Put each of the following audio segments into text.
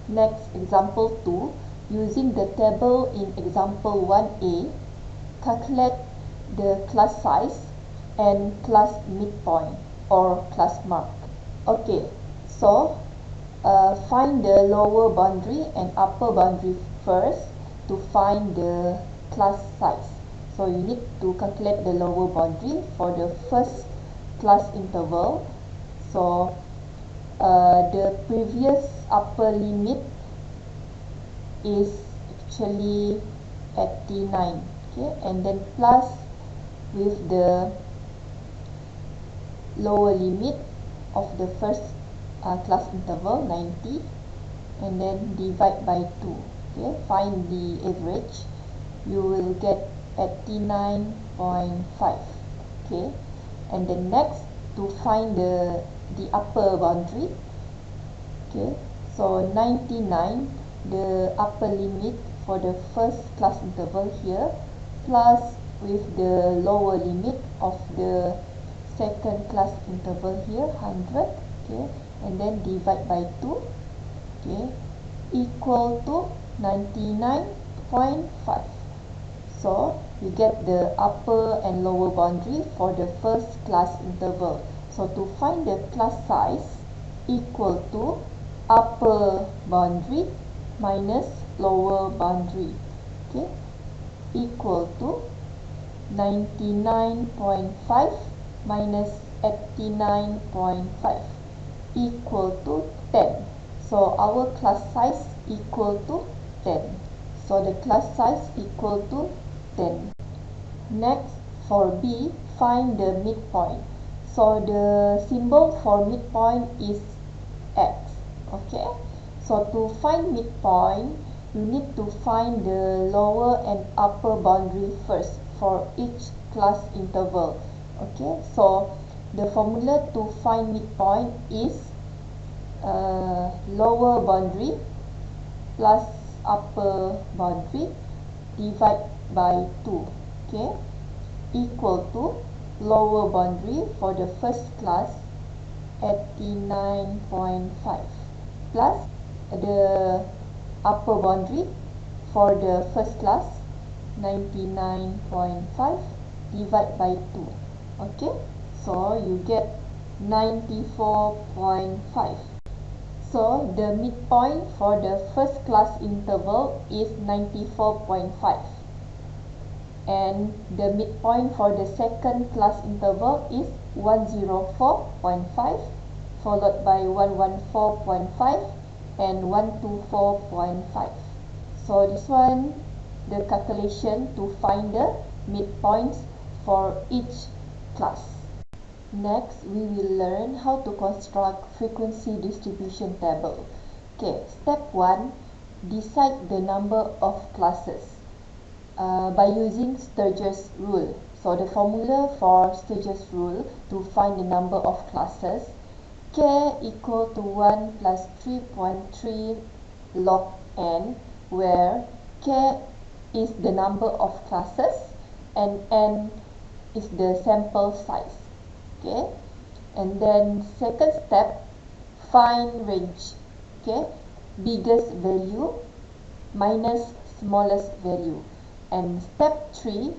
Next, example 2. Using the table in example 1a, calculate the class size and class midpoint or class mark. Okay, so find the lower boundary and upper boundary first to find the class size. So you need to calculate the lower boundary for the first class interval. So the previous upper limit is actually 89, okay, and then plus with the lower limit of the first class interval 90, and then divide by 2. Okay, find the average. You will get 89.5. okay, and then next, to find the upper boundary. Okay, so 99, the upper limit for the first class interval here, plus with the lower limit of the second class interval here, 100, okay, and then divide by 2, okay, equal to 99.5. So you get the upper and lower boundary for the first class interval. So to find the class size, equal to upper boundary minus lower boundary, okay, equal to 99.5 minus 89.5 equal to 10. So our class size equal to 10. So the class size equal to 10. Next, for B, find the midpoint. So the symbol for midpoint is X. Okay, so to find midpoint, you need to find the lower and upper boundary first for each class interval. Okay, so the formula to find midpoint is lower boundary plus upper boundary divide by 2, okay, equal to lower boundary for the first class 89.5 plus the upper boundary for the first class 99.5 divide by 2. Okay, so you get 94.5. So the midpoint for the first class interval is 94.5, and the midpoint for the second class interval is 104.5, followed by 114.5 and 124.5. So this one, the calculation to find the midpoints for each class. Next, we will learn how to construct frequency distribution table. Okay, step 1, decide the number of classes by using Sturge's rule. So the formula for Sturge's rule to find the number of classes, k equal to 1 plus 3.3 log n, where k is the number of classes and n is the sample size. Okay, and then second step, find range. Okay, biggest value minus smallest value. And step 3,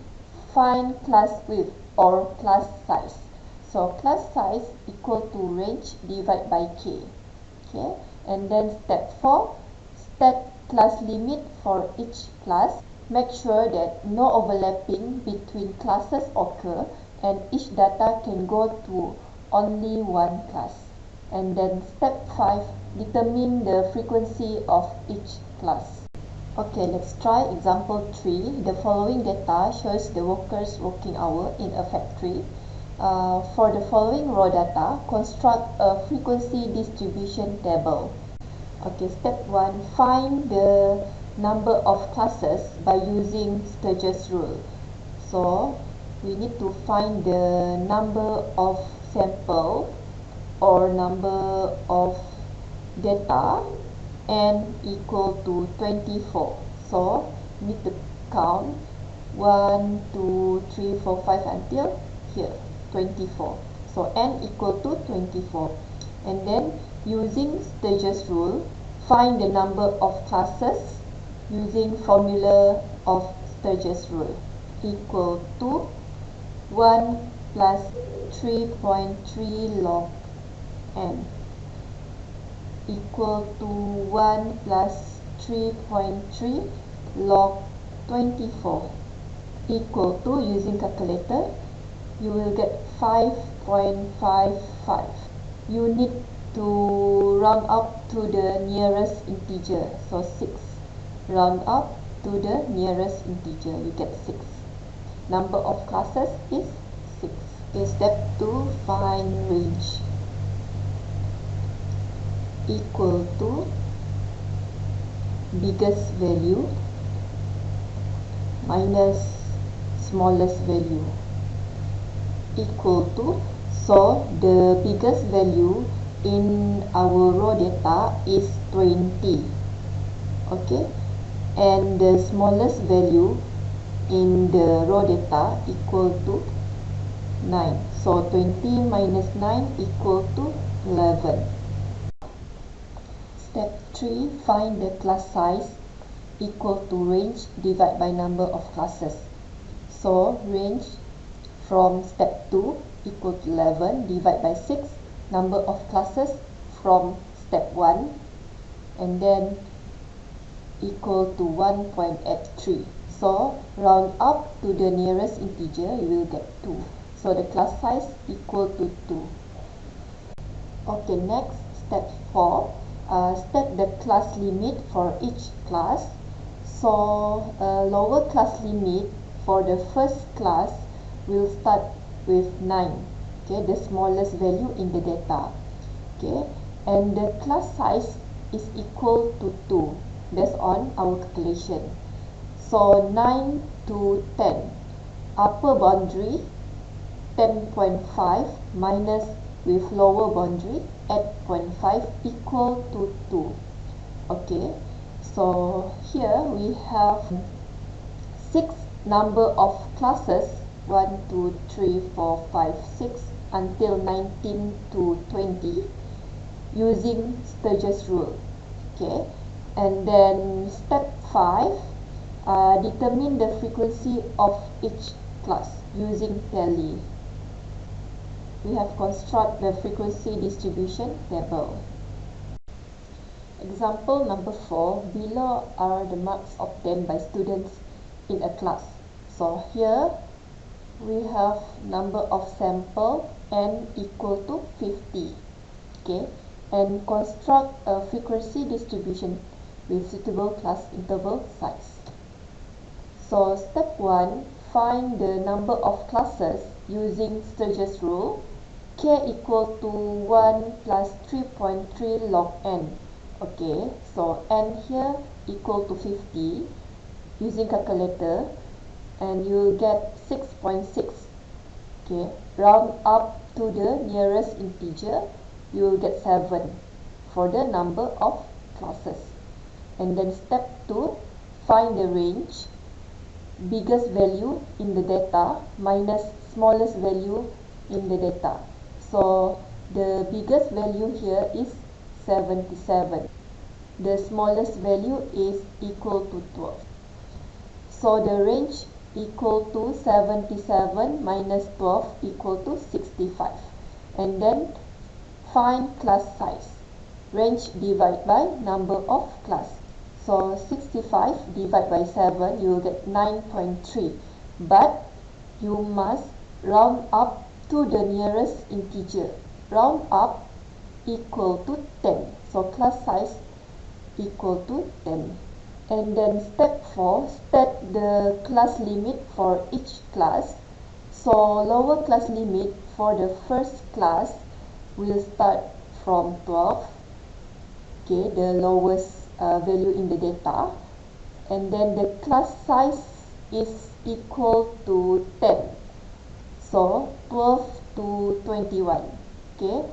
find class width or class size. So class size equal to range divided by k. Okay, and then step 4, set class limit for each class. Make sure that no overlapping between classes occur and each data can go to only one class. And then step 5, determine the frequency of each class. Okay, let's try example 3. The following data shows the workers' working hour in a factory. For the following raw data, construct a frequency distribution table. Okay, step 1, find the number of classes by using Sturge's rule. So we need to find the number of sample or number of data n equal to 24. So we need to count 1, 2, 3, 4, 5 until here 24. So n equal to 24. And then using Sturge's rule, find the number of classes using formula of Sturge's rule, equal to 1 plus 3.3 log n equal to 1 plus 3.3 log 24 equal to, using calculator, you will get 5.55. You need to round up to the nearest integer, so 6. Round up to the nearest integer, you get 6. Number of classes is 6. Okay, step 2, find range. Equal to biggest value minus smallest value equal to, so the biggest value in our raw data is 20, okay, and the smallest value in the raw data equal to 9, so 20 minus 9 equal to 11. Step 3, find the class size equal to range divided by number of classes. So range from step 2 equal to 11 divided by 6, number of classes from step 1, and then equal to 1.83. So round up to the nearest integer, you will get 2. So the class size equal to 2. Okay, next, step 4. State the class limit for each class. So lower class limit for the first class will start with 9, okay, the smallest value in the data, okay, and the class size is equal to 2 based on our calculation. So 9 to 10, upper boundary 10.5 minus with lower boundary 8.5 equal to 2. Okay, so here we have 6 number of classes, 1, 2, 3, 4, 5, 6 until 19 to 20 using Sturge's rule. Okay, and then step 5, determine the frequency of each class using tally. We have construct the frequency distribution table. Example number 4, below are the marks obtained by students in a class. So here we have number of sample n equal to 50, okay, and construct a frequency distribution with suitable class interval size. So step 1, find the number of classes using Sturge's rule, k equal to 1 plus 3.3 log n. Okay, so n here equal to 50 using calculator, and you get 6.6. Okay, round up to the nearest integer, you will get 7 for the number of classes. And then step 2, find the range, biggest value in the data minus smallest value in the data. So the biggest value here is 77. The smallest value is equal to 12. So the range equal to 77 minus 12 equal to 65. And then find class size. Range divided by number of class. So 65 divided by 7, you will get 9.3. But you must round up to the nearest integer. Round up equal to 10. So class size equal to 10. And then step 4, state the class limit for each class. So lower class limit for the first class will start from 12, okay, the lowest value in the data, and then the class size is equal to 10. So 12 to 21, okay.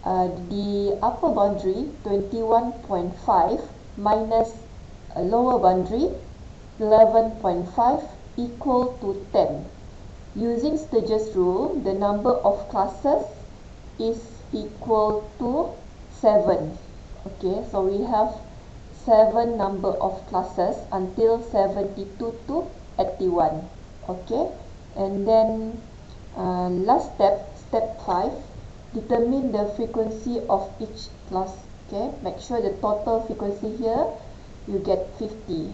The upper boundary 21.5 minus a lower boundary 11.5 equal to 10. Using Sturge's rule, the number of classes is equal to 7. Okay, so we have 7 number of classes until 72 to 81. Okay, and then last step, step 5, determine the frequency of each class. Okay, make sure the total frequency here you get 50.